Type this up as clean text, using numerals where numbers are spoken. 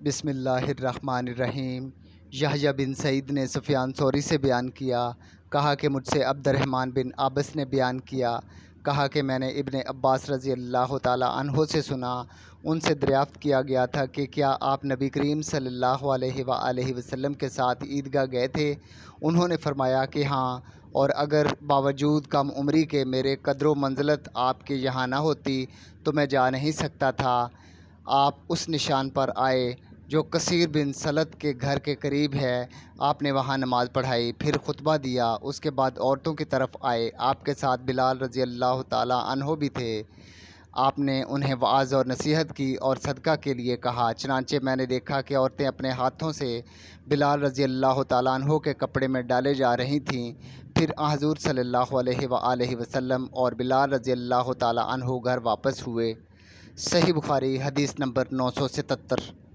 بسم اللہ الرحمن الرحیم۔ یحییٰ بن سعید نے سفیان ثوری سے بیان کیا، کہا کہ مجھ سے عبد الرحمن بن عابس نے بیان کیا، کہا کہ میں نے ابن عباس رضی اللہ تعالیٰ عنہ سے سنا، ان سے دریافت کیا گیا تھا کہ کیا آپ نبی کریم صلی اللہ علیہ وآلہ وسلم کے ساتھ عیدگاہ گئے تھے؟ انہوں نے فرمایا کہ ہاں، اور اگر باوجود کم عمری کے میرے قدر و منزلت آپ کے یہاں نہ ہوتی تو میں جا نہیں سکتا تھا۔ آپ اس نشان پر آئے جو کثیر بن سلط کے گھر کے قریب ہے، آپ نے وہاں نماز پڑھائی، پھر خطبہ دیا، اس کے بعد عورتوں کی طرف آئے، آپ کے ساتھ بلال رضی اللہ تعالیٰ عنہ بھی تھے۔ آپ نے انہیں وعظ اور نصیحت کی اور صدقہ کے لیے کہا، چنانچہ میں نے دیکھا کہ عورتیں اپنے ہاتھوں سے بلال رضی اللہ تعالیٰ عنہ کے کپڑے میں ڈالے جا رہی تھیں۔ پھر حضور صلی اللہ علیہ وآلہ وسلم اور بلال رضی اللہ تعالیٰ عنہ گھر واپس ہوئے۔ صحیح بخاری، حدیث نمبر 977۔